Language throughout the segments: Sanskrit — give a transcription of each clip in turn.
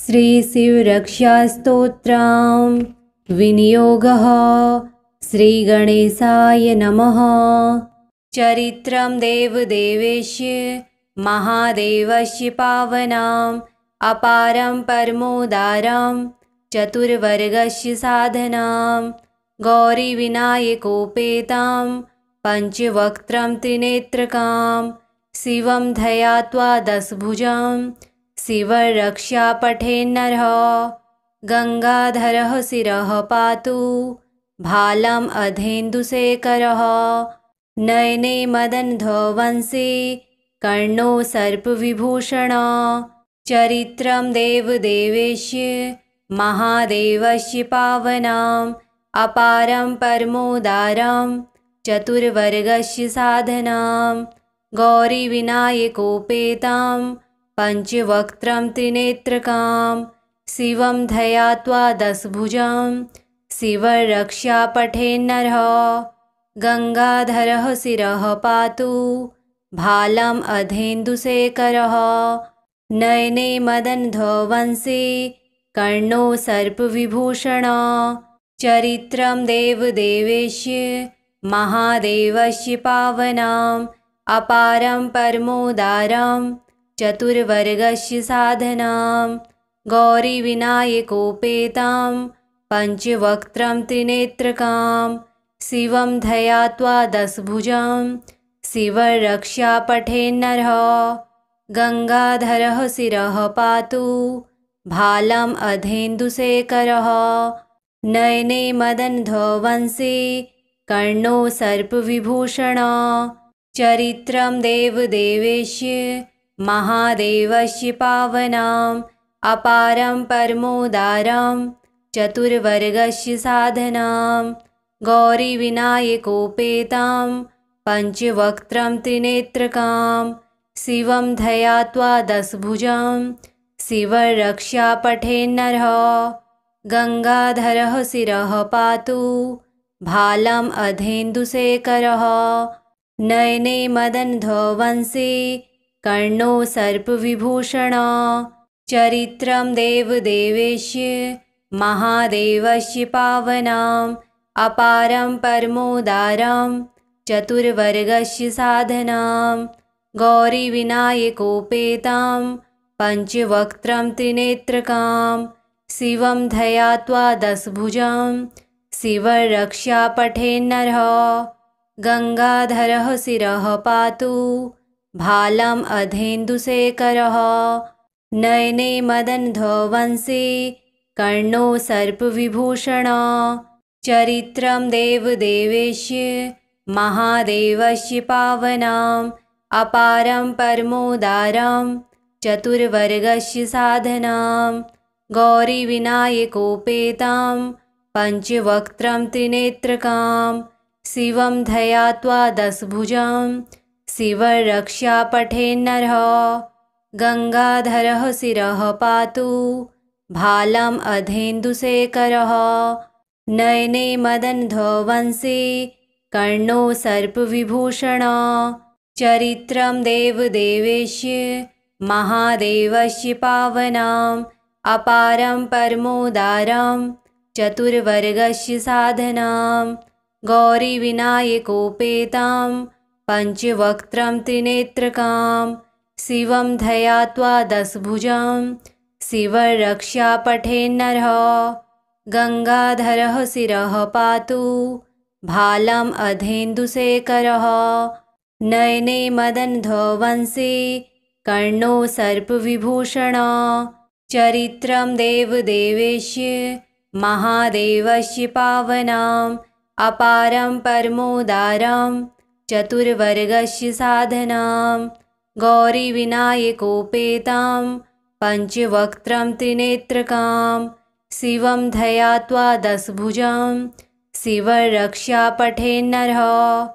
श्रीशिवरक्षास्तोत्रं विनियोगः। श्रीगणेशाय नमः। चरित्रं देवदेवेश्य महादेवस्य पावनाम् अपारं परमोदारं चतुर्वर्गस्य साधनां गौरीविनायकोपेतां पञ्चवक्त्रं त्रिनेत्रकां शिवं ध्यात्वा दशभुजं शिवरक्षा पठेन्नरः। गङ्गाधरः शिरः पातु भालम् अधेन्दुशेखरः। नयने मदनध्वंसी कर्णो सर्पविभूषण। चरित्रं देवदेवेश्य महादेवस्य पावनाम् अपारं परमोदारं चतुर्वर्गस्य साधनां गौरीविनायकोपेतां पञ्चवक्त्रं त्रिनेत्रकां शिवं ध्यात्वा दशभुजं शिवरक्षा पठेन्नरः। गङ्गाधरः शिरः पातु भालम् अधेन्दुशेखरः। नयने मदनध्वंसी कर्णो सर्पविभूषण। चरित्रं देवदेवेश्य महादेवस्य पावनाम् अपारं परमोदारं चतुर्वर्गस्य साधनां गौरीविनायकोपेतां पञ्चवक्त्रं त्रिनेत्रकां शिवं ध्यात्वा दशभुजं शिवरक्षा पठेन्नरः। गङ्गाधरः शिरः पातु भालम् अधेन्दुशेखरः। नयने मदनध्वंसी कर्णो सर्पविभूषण। चरित्रं देवदेवेश्य महादेवस्य पावनाम् अपारं परमोदारं चतुर्वर्गस्य साधनां गौरीविनायकोपेतां पञ्चवक्त्रं त्रिनेत्रकां शिवं ध्यात्वा दशभुजं शिवरक्षा पठेन्नरः। गङ्गाधरः शिरः पातु भालम् अधेन्दुशेखरः। नयने मदनध्वंसी कर्णो सर्पविभूषण। चरित्रं देवदेवेश्य महादेवस्य पावनाम् अपारं परमोदारं चतुर्वर्गस्य साधनां गौरीविनायकोपेतां पञ्चवक्त्रं त्रिनेत्रकां शिवं ध्यात्वा दशभुजं शिवरक्षा पठेन्नरः। गङ्गाधरः शिरः पातु भालम् अधेन्दुशेखरः। नयने मदनध्वंसी कर्णो सर्पविभूषण। चरित्रं देवदेवेश्य महादेवस्य पावनाम् अपारं परमोदारं चतुर्वर्गस्य साधनां गौरीविनायकोपेतां पञ्चवक्त्रं त्रिनेत्रकां शिवं ध्यात्वा दशभुजं शिवरक्षा पठेन्नरः। गङ्गाधरः शिरः पातु भालम् अधेन्दुशेखरः। नयने मदनध्वंसी कर्णो सर्पविभूषण। चरित्रं देवदेवेश्य महादेवस्य पावनाम् अपारं परमोदारं चतुर्वर्गस्य साधनां गौरीविनायकोपेतां पञ्चवक्त्रं त्रिनेत्रकां शिवं ध्यात्वा दशभुजं शिवरक्षा पठेन्नरः। गङ्गाधरः शिरः पातु भालम् अधेन्दुशेखरः। नयने मदनध्वंसी कर्णो सर्पविभूषण। चरित्रं देवदेवेश्य महादेवस्य पावनाम् अपारं परमोदारं चतुर्वर्गस्य साधनां गौरीविनायकोपेतां पञ्चवक्त्रं त्रिनेत्रकां शिवं ध्यात्वा दशभुजं शिवरक्षा पठेन्नरः।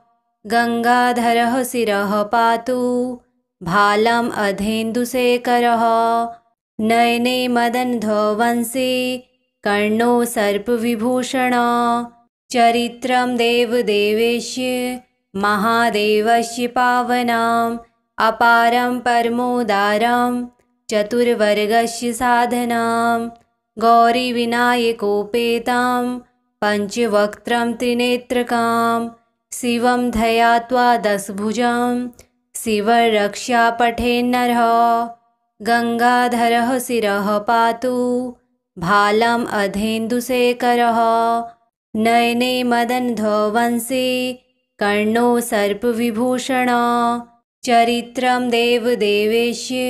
गङ्गाधरः शिरः पातु भालम् अधेन्दुशेखरः। नयने मदनध्वंसी कर्णो सर्पविभूषण। चरित्रं देवदेवेश्य महादेवस्य पावनाम् अपारं परमोदारं चतुर्वर्गस्य साधनां गौरीविनायकोपेतां पञ्चवक्त्रं त्रिनेत्रकां शिवं ध्यात्वा दशभुजं शिवरक्षा पठेन्नरः गङ्गाधरः शिरः पातु भालम् अधेन्दुशेखरः नयने मदन्धवंशी कर्णो सर्पविभूषण चरित्रं देवदेवेश्य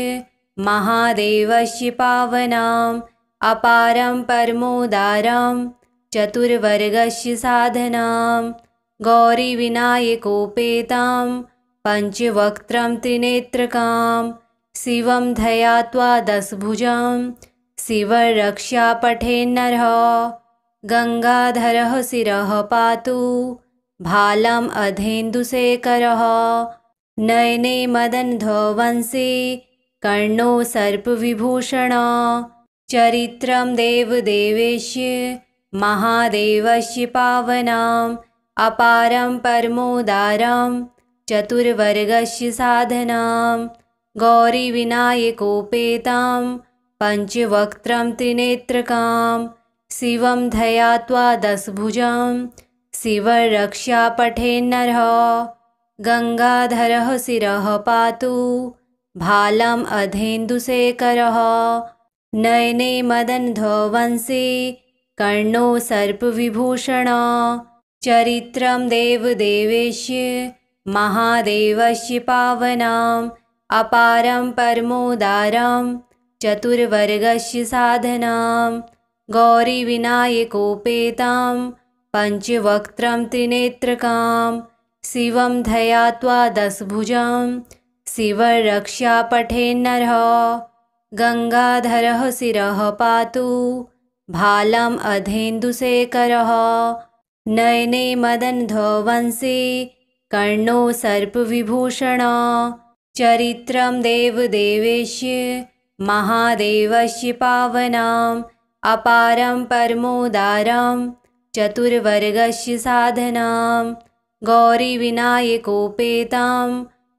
महादेवस्य पावनाम् अपारं परमोदारं चतुर्वर्गस्य साधनां गौरीविनायकोपेतां पञ्चवक्त्रं त्रिनेत्रकां शिवं ध्यात्वा दशभुजं शिवरक्षा पठेन्नरः गङ्गाधरः शिरः पातु भालम् अधेन्दुशेखरः नयने मदन्धवंशी कर्णो सर्पविभूषण चरित्रं देवदेवेश्य महादेवस्य पावनाम् अपारं परमोदारं चतुर्वर्गस्य साधनां गौरीविनायकोपेतां पञ्चवक्त्रं त्रिनेत्रकां शिवं ध्यात्वा दशभुजं शिवरक्षा पठेन्नरः गङ्गाधरः शिरः पातु भालम् अधेन्दुशेखरः नयने मदन्धवंशी कर्णो सर्पविभूषण चरित्रं देवदेवेश्य महादेवस्य पावनाम् अपारं परमोदारं चतुर्वर्गस्य साधनां गौरीविनायकोपेतां पञ्चवक्त्रं त्रिनेत्रकां शिवं ध्यात्वा दशभुजं शिवरक्षा पठेन्नरः गङ्गाधरः शिरः पातु भालम् अधेन्दुशेखरः नयने मदन्धवंशी कर्णो सर्पविभूषण चरित्रं देवदेवेश्य महादेवस्य पावनाम् अपारं परमोदारं चतुर्वर्गस्य साधनां गौरीविनायकोपेतां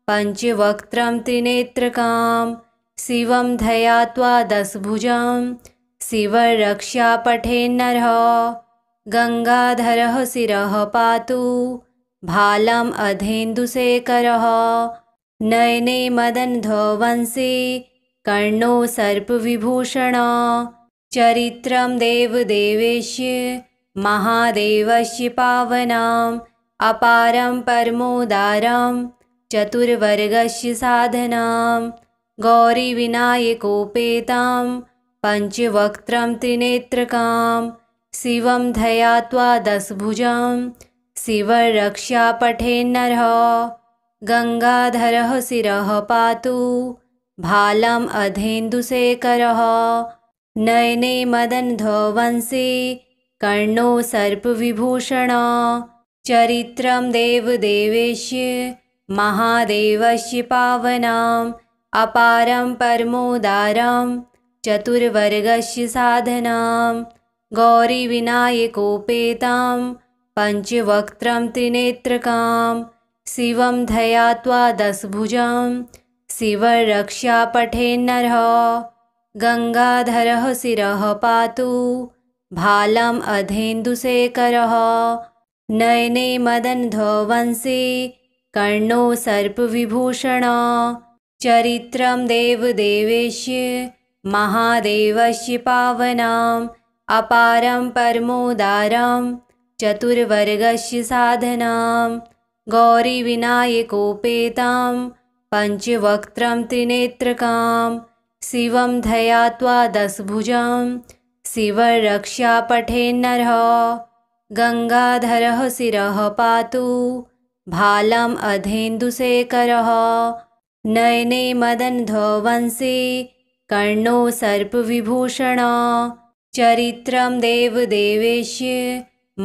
पञ्चवक्त्रं त्रिनेत्रकां शिवं ध्यात्वा दशभुजं शिवरक्षा पठेन्नरः गङ्गाधरः शिरः पातु भालम् अधेन्दुशेखरः नयने मदन्धवंशी कर्णो सर्पविभूषण चरित्रं देवदेवेश्य महादेवस्य पावनाम् अपारं परमोदारं चतुर्वर्गस्य साधनां गौरीविनायकोपेतां पञ्चवक्त्रं त्रिनेत्रकां शिवं ध्यात्वा दशभुजं शिवरक्षा पठेन्नरः गङ्गाधरः शिरः पातु भालम् अधेन्दुशेखरः नयने मदन्धवंशी कर्णो सर्पविभूषण चरित्रं देवदेवेश्य महादेवस्य पावनाम् अपारं परमोदारं चतुर्वर्गस्य साधनां गौरीविनायकोपेतां पञ्चवक्त्रं त्रिनेत्रकां शिवं ध्यात्वा दशभुजं शिवरक्षा पठेन्नरः गङ्गाधरः शिरः पातु भालम् अधेन्दुशेखरः नयने मदन्धवंशी कर्णो सर्पविभूषण चरित्रं देवदेवेश्य महादेवस्य पावनाम् अपारं परमोदारं चतुर्वर्गस्य साधनां गौरीविनायकोपेतां पञ्चवक्त्रं त्रिनेत्रकां शिवं ध्यात्वा दशभुजं शिवरक्षा पठेन्नरः गङ्गाधरः शिरः पातु भालम् अधेन्दुशेखरः नयने मदन्धवंशी कर्णो सर्पविभूषण चरित्रं देवदेवेश्य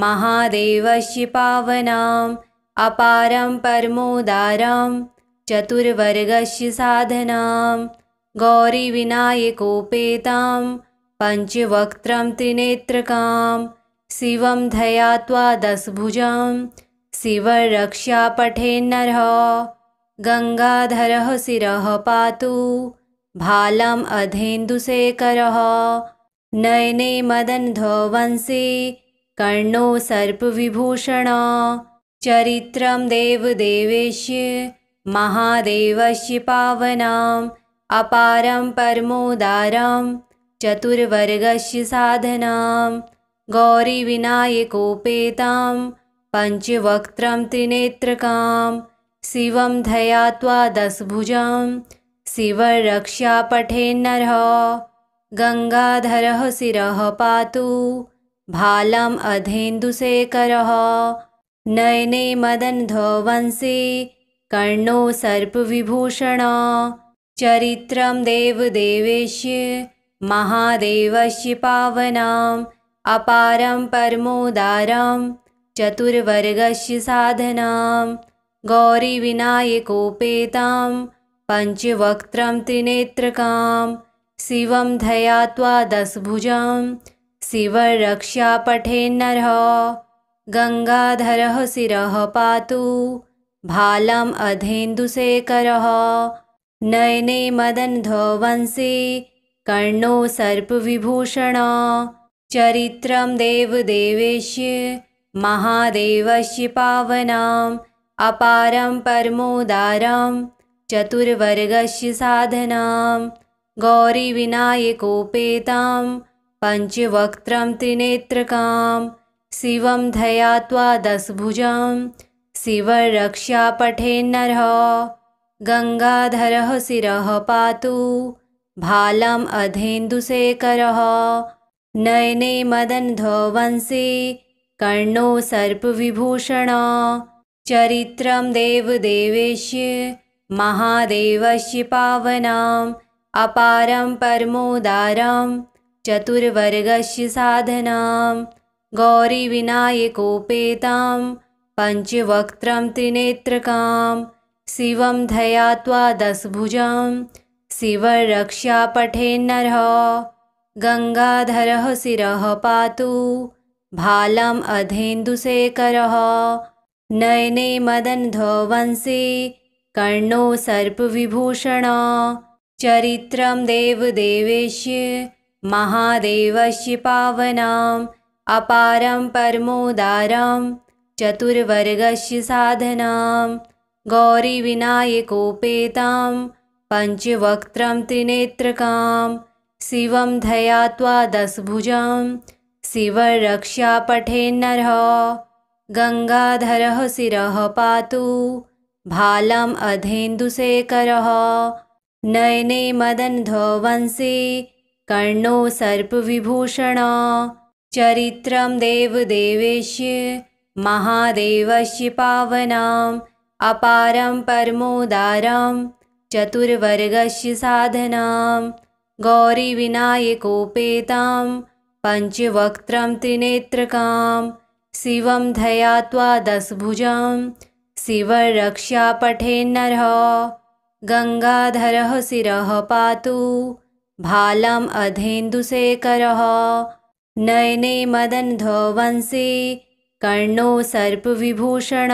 महादेवस्य पावनाम् अपारं परमोदारं चतुर्वर्गस्य साधनां गौरीविनायकोपेतां पञ्चवक्त्रं त्रिनेत्रकां शिवं ध्यात्वा दशभुजं शिवरक्षा पठेन्नरः गङ्गाधरः शिरः पातु भालम् अधेन्दुशेखरः। नयने मदन्धवंशी कर्णो सर्पविभूषण। चरित्रं देवदेवेश्य महादेवस्य पावनाम् अपारं परमोदारं चतुर्वर्गस्य साधनां। गौरीविनायकोपेतां पञ्चवक्त्रं त्रिनेत्रकां शिवं ध्यात्वा दशभुजं शिवरक्षा पठेन्नरः। गङ्गाधरः शिरः पातु भालम् अधेन्दुशेखरः। नयने मदन्धवंशी कर्णो सर्पविभूषण। चरित्रं देवदेवेश्य महादेवस्य पावनाम् अपारं परमोदारं चतुर्वर्गस्य साधनां। गौरीविनायकोपेतां पञ्चवक्त्रं त्रिनेत्रकां शिवं ध्यात्वा दशभुजं शिवरक्षा पठेन्नरः। गङ्गाधरः शिरः पातु भालम् अधेन्दुशेखरः। नयने मदन्धवंशी कर्णो सर्पविभूषण। चरित्रं देवदेवेश्य महादेवस्य पावनाम् अपारं परमोदारं चतुर्वर्गस्य साधनां। गौरीविनायकोपेतां पञ्चवक्त्रं त्रिनेत्रकां शिवं ध्यात्वा दशभुजं शिवरक्षा पठेन्नरः। गङ्गाधरः शिरः पातु भालम् अधेन्दुशेखरः। नयने मदन्धवंशी कर्णो सर्पविभूषण। चरित्रं देवदेवेश्य महादेवस्य पावनाम् अपारं परमोदारं चतुर्वर्गस्य साधनां। गौरीविनायकोपेतां पञ्चवक्त्रं त्रिनेत्रकां शिवं ध्यात्वा दशभुजं शिवरक्षा पठेन्नरः। गङ्गाधरः शिरः पातु भालम् अधेन्दुशेखरः। नयने मदन्धवंशी कर्णो सर्पविभूषण। चरित्रं देवदेवेश्य महादेवस्य पावनाम् अपारं परमोदारं चतुर्वर्गस्य साधनां। गौरीविनायकोपेतां पञ्चवक्त्रं त्रिनेत्रकां शिवं ध्यात्वा दशभुजं शिवरक्षा पठेन्नरः। गङ्गाधरः शिरः पातु भालम् अधेन्दुशेखरः। नयने मदन्धवंशी कर्णो सर्पविभूषण। चरित्रं देवदेवेश्य महादेवस्य पावनाम् अपारं परमोदारं चतुर्वर्गस्य साधनां। गौरीविनायकोपेतां पञ्चवक्त्रं त्रिनेत्रकां शिवं ध्यात्वा दशभुजं शिवरक्षा पठेन्नरः। गङ्गाधरः शिरः पातु भालम् अधेन्दुशेखरः। नयने मदन्धवंशी कर्णो सर्पविभूषण।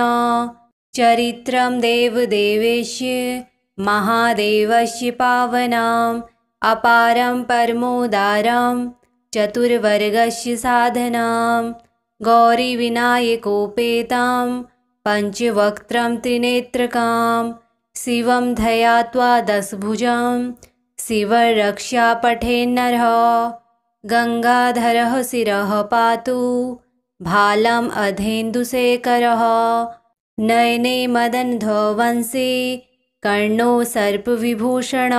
चरित्रं देवदेवेश्य महादेवस्य पावनाम् अपारं परमोदारं चतुर्वर्गस्य साधनां। गौरीविनायकोपेतां पञ्चवक्त्रं त्रिनेत्रकां शिवं ध्यात्वा दशभुजं शिवरक्षा पठेन्नरः। गङ्गाधरः शिरः पातु भालम् अधेन्दुशेखरः। नयने मदन्धवंशी कर्णो सर्पविभूषण।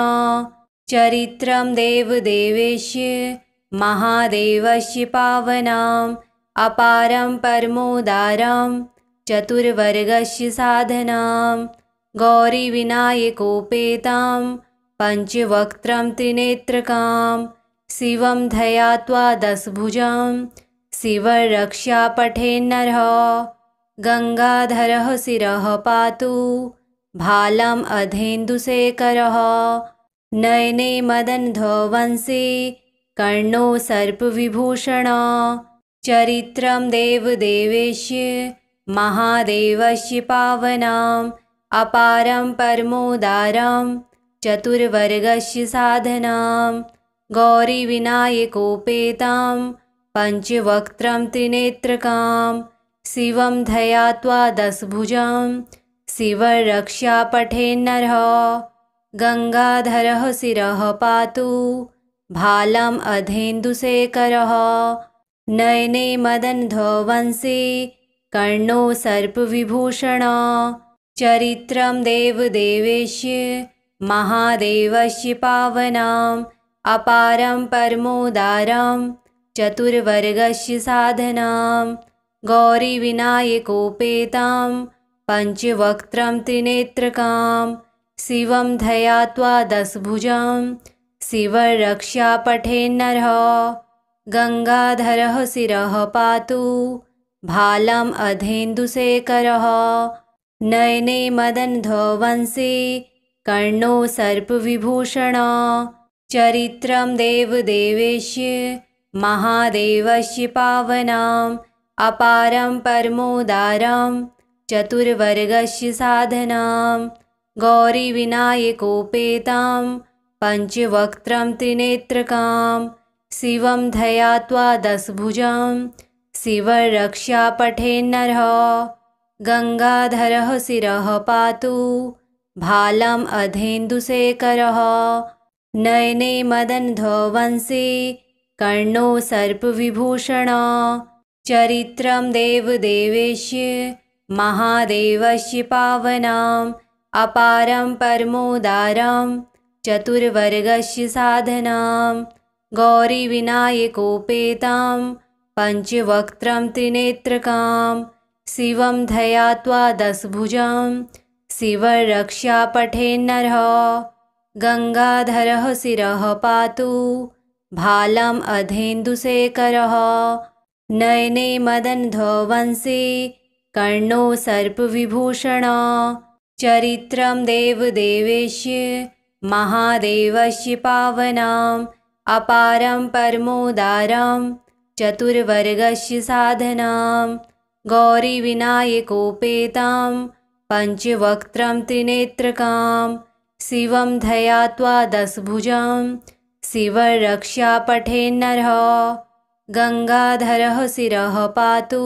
चरित्रं देवदेवेश्य महादेवस्य पावनाम् अपारं परमोदारं चतुर्वर्गस्य साधनां। गौरीविनायकोपेतां पञ्चवक्त्रं त्रिनेत्रकां शिवं ध्यात्वा दशभुजं शिवरक्षा पठेन्नरः। गङ्गाधरः शिरः पातु भालम् अधेन्दुशेखरः। नयने मदन्धवंशी कर्णो सर्पविभूषण। चरित्रं देवदेवेश्य महादेवस्य पावनाम् अपारं परमोदारं चतुर्वर्गस्य साधनां गौरीविनायकोपेतां पञ्चवक्त्रं त्रिनेत्रकां शिवं ध्यात्वा दशभुजं शिवरक्षा पठेन्नरः गङ्गाधरः शिरः पातु भालम् अधेन्दुशेखरः नयने मदन्धवंशी कर्णो सर्पविभूषण चरित्रं देवदेवेश्य महादेवस्य पावनाम् अपारं परमोदारं चतुर्वर्गस्य साधनां गौरीविनायकोपेतां पञ्चवक्त्रं त्रिनेत्रकां शिवं ध्यात्वा दशभुजं शिवरक्षा पठेन्नरः गङ्गाधरः शिरः पातु भालम् अधेन्दुशेखरः नयने मदन्धवंशी कर्णो सर्पविभूषण चरित्रं देवदेवेश्य महादेवस्य पावनाम् अपारं परमोदारं चतुर्वर्गस्य साधनां गौरीविनायकोपेतां पञ्चवक्त्रं त्रिनेत्रकां शिवं ध्यात्वा दशभुजं शिवरक्षा पठेन्नरः गङ्गाधरः शिरः पातु भालम् अधेन्दुशेखरः नयने मदन्धवंशी कर्णो सर्पविभूषण चरित्रं देवदेवेश्य महादेवस्य पावनाम् अपारं परमोदारं चतुर्वर्गस्य साधनां गौरीविनायकोपेतां पञ्चवक्त्रं त्रिनेत्रकां शिवं ध्यात्वा दशभुजं शिवरक्षा पठेन्नरः गङ्गाधरः शिरः पातु भालम् अधेन्दुशेखरः नयने मदन्धवंशी कर्णो सर्पविभूषण चरित्रं देवदेवेश्य महादेवस्य पावनाम् अपारं परमोदारं चतुर्वर्गस्य साधनां गौरीविनायकोपेतां पञ्चवक्त्रं त्रिनेत्रकां शिवं ध्यात्वा दशभुजं शिवरक्षा पठेन्नरः गङ्गाधरः शिरः पातु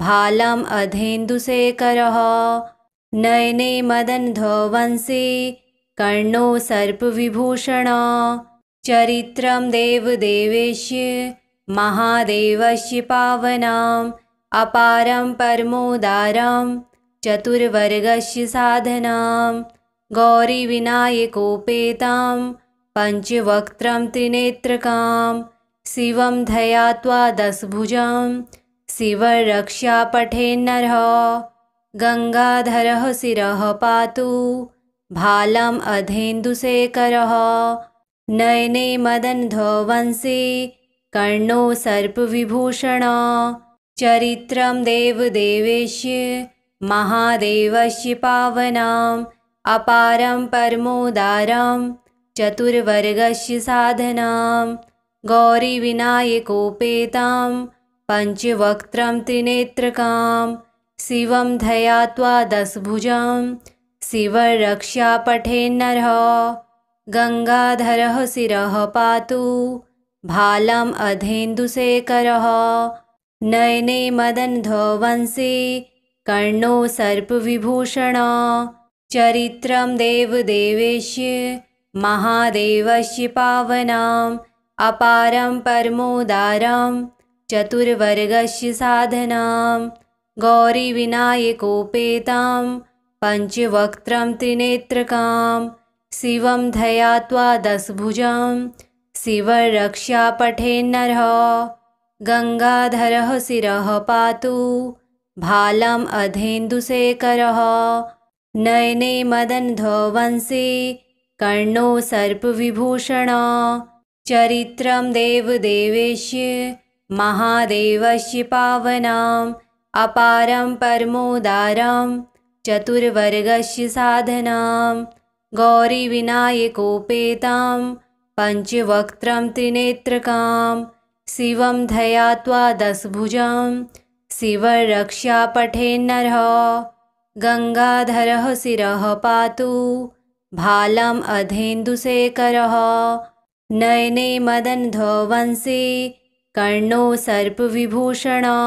भालम् अधेन्दुशेखरः नयने मदन्धवंशी कर्णो सर्पविभूषण चरित्रं देवदेवेश्य महादेवस्य पावनाम् अपारं परमोदारं चतुर्वर्गस्य साधनां गौरीविनायकोपेतां पञ्चवक्त्रं त्रिनेत्रकां शिवं ध्यात्वा दशभुजं शिवरक्षा पठेन्नरः गङ्गाधरः शिरः पातु भालम् अधेन्दुशेखरः नयने मदन्धवंशी कर्णो सर्पविभूषण चरित्रं देवदेवेश्य महादेवस्य पावनाम् अपारं परमोदारं चतुर्वर्गस्य साधनां गौरीविनायकोपेतां पञ्चवक्त्रं त्रिनेत्रकां शिवं ध्यात्वा दशभुजं शिवरक्षा पठेन्नरः गङ्गाधरः शिरः पातु भालम् अधेन्दुशेखरः नयने मदन्धवंशी कर्णो सर्पविभूषण चरित्रं देवदेवेश्य महादेवस्य पावनाम् अपारं परमोदारं चतुर्वर्गस्य साधनां गौरीविनायकोपेतां पञ्चवक्त्रं त्रिनेत्रकां शिवं ध्यात्वा दशभुजं शिवरक्षा पठेन्नरः गङ्गाधरः शिरः पातु भालम् अधेन्दुशेखरः नयने मदन्धवंशी कर्णो सर्पविभूषण चरित्रं देवदेवेश्य महादेवस्य पावनाम् अपारं परमोदारं चतुर्वर्गस्य साधनां गौरीविनायकोपेतां पञ्चवक्त्रं त्रिनेत्रकां शिवं ध्यात्वा दशभुजं शिवरक्षा पठेन्नरः गङ्गाधरः शिरः पातु भालम् अधेन्दुशेखरः नयने मदन्धो वंशी कर्णो सर्पविभूषणः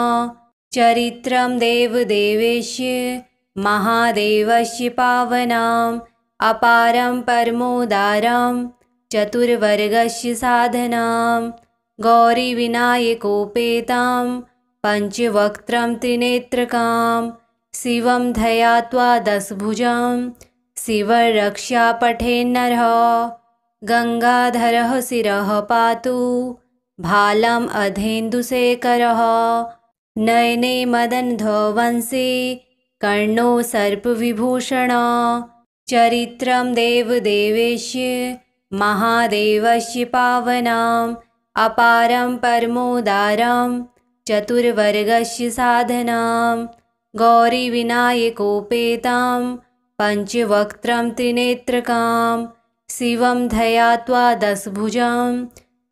चरित्रं देवदेवेश्य महादेवस्य पावनाम् अपारं परमोदारं चतुर्वर्गस्य साधनां गौरीविनायकोपेतां पञ्चवक्त्रं त्रिनेत्रकां शिवं ध्यात्वा दशभुजं शिवरक्षा पठेन्नरः गङ्गाधरः शिरः पातु भालम् अधेन्दुशेखरः नयने मदन्धो वंशी कर्णो सर्पविभूषणः चरित्रं देवदेवेश्य महादेवस्य पावनाम् अपारं परमोदारं चतुर्वर्गस्य साधनां गौरीविनायकोपेतां पञ्चवक्त्रं त्रिनेत्रकां शिवं ध्यात्वा दशभुजं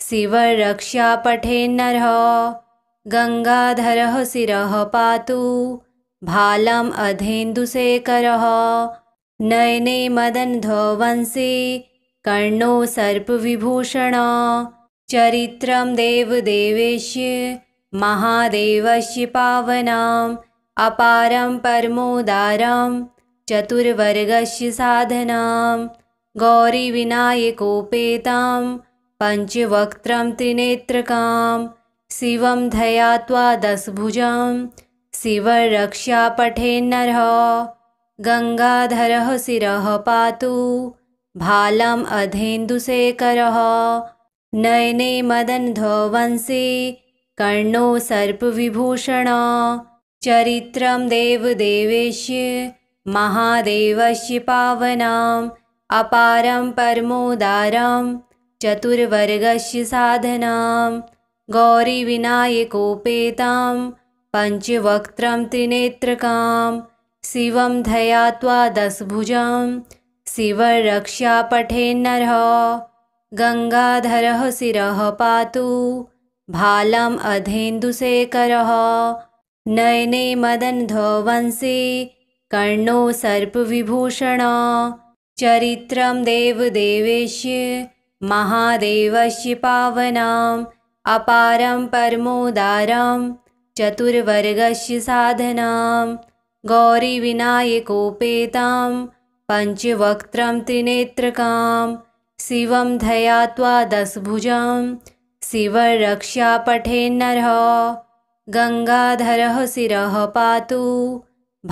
शिवरक्षा पठेन्नरः गङ्गाधरः शिरः पातु भालम् अधेन्दुशेखरः नयने मदन्धो वंशी कर्णो सर्पविभूषणः चरित्रं देवदेवेश्य महादेवस्य पावनाम् अपारं परमोदारं चतुर्वर्गस्य साधनां गौरीविनायकोपेतां पञ्चवक्त्रं त्रिनेत्रकां शिवं ध्यात्वा दशभुजं शिवरक्षा पठेन्नरः गङ्गाधरः शिरः पातु भालम् अधेन्दुशेखरः नयने मदन्धो वंशी कर्णो सर्पविभूषणः चरित्रं देवदेवेश्य महादेवस्य पावनाम् अपारं परमोदारं चतुर्वर्गस्य साधनां गौरीविनायकोपेतां पञ्चवक्त्रं त्रिनेत्रकां शिवं ध्यात्वा दशभुजं शिवरक्षा पठेन्नरः गङ्गाधरः शिरः पातु भालम् अधेन्दुशेखरः नयने मदन्धो वंशी कर्णो सर्पविभूषणः चरित्रं देवदेवेश्य महादेवस्य पावनाम् अपारं परमोदारं चतुर्वर्गस्य साधनां गौरीविनायकोपेतां पञ्चवक्त्रं त्रिनेत्रकां शिवं ध्यात्वा दशभुजं शिवरक्षा पठेन्नरः गङ्गाधरः शिरः पातु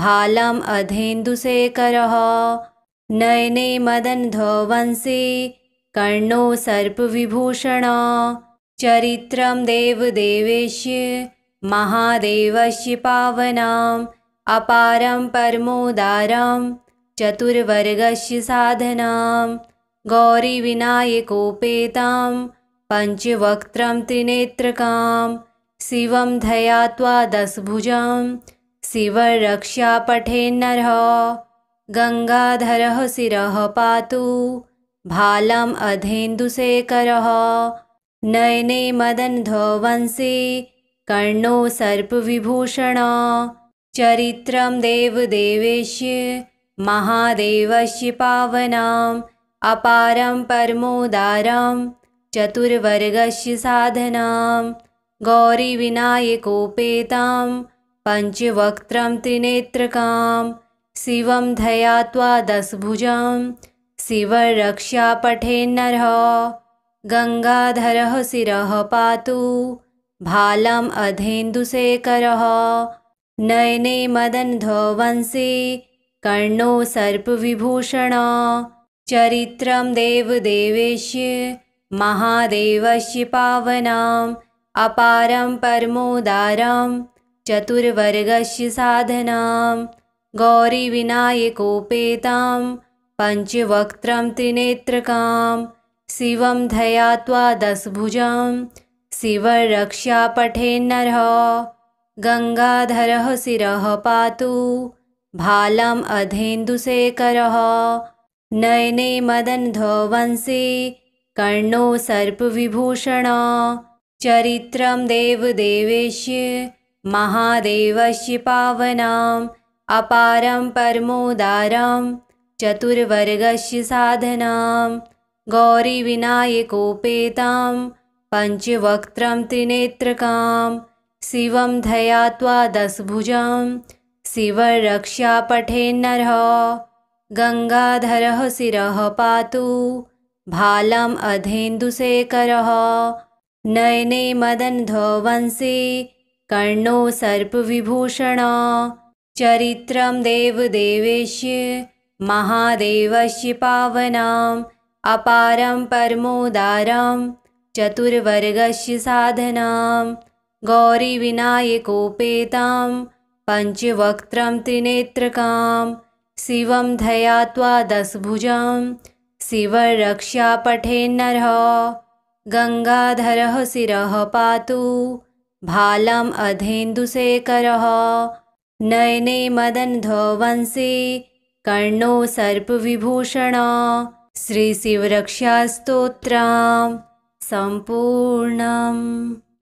भालम् अधेन्दुशेखरः नयने मदन्धो वंशी कर्णो सर्पविभूषणः चरित्रं देवदेवेश्य महादेवस्य पावनाम् अपारं परमोदारं चतुर्वर्गस्य साधनां गौरीविनायकोपेतां पञ्चवक्त्रं त्रिनेत्रकां शिवं ध्यात्वा दशभुजं शिवरक्षा पठेन्नरः गङ्गाधरः शिरः पातु भालम् अधेन्दुशेखरः नयने मदन्धो वंशी कर्णो सर्पविभूषणः चरित्रं देवदेवेश्य महादेवस्य पावनाम् अपारं परमोदारं चतुर्वर्गस्य साधनां गौरीविनायकोपेतां पञ्चवक्त्रं त्रिनेत्रकां शिवं ध्यात्वा दशभुजं शिवरक्षा पठेन्नरः गङ्गाधरः शिरः पातु भालम् अधेन्दुशेखरः नयने मदन्धो वंशी कर्णो सर्पविभूषणः चरित्रं देवदेवेश्य महादेवस्य पावनाम् अपारं परमोदारं चतुर्वर्गस्य साधनां गौरीविनायकोपेतां पञ्चवक्त्रं त्रिनेत्रकां शिवं ध्यात्वा दशभुजं शिवरक्षा पठेन्नरः गङ्गाधरः शिरः पातु भालम् अधेन्दुशेखरः नयने मदन्धो वंशी कर्णो सर्पविभूषणः चरित्रं देवदेवेश्य महादेवस्य पावनाम् अपारं परमोदारं चतुर्वर्गस्य साधनां गौरीविनायकोपेतां पञ्चवक्त्रं त्रिनेत्रकां शिवं ध्यात्वा दशभुजं शिवरक्षा पठेन्नरः गङ्गाधरः शिरः पातु भालम् अधेन्दुशेखरः नयने मदनध्वंसी कर्णो सर्पविभूषण चरित्रं देवदेवस्य महादेवस्य पावनाम् अपारं परमोदारं चतुर्वर्गस्य साधनां गौरीविनायकोपेतां पञ्चवक्त्रं त्रिनेत्रकां शिवं ध्यात्वा दशभुजं शिवरक्षा पठेन्नरः गङ्गाधरः शिरः पातु भालम् अधेन्दुशेखरः नयने मदनध्वंसी कर्णो सर्पविभूषण। श्रीशिवरक्षास्तोत्रम् सम्पूर्णम्।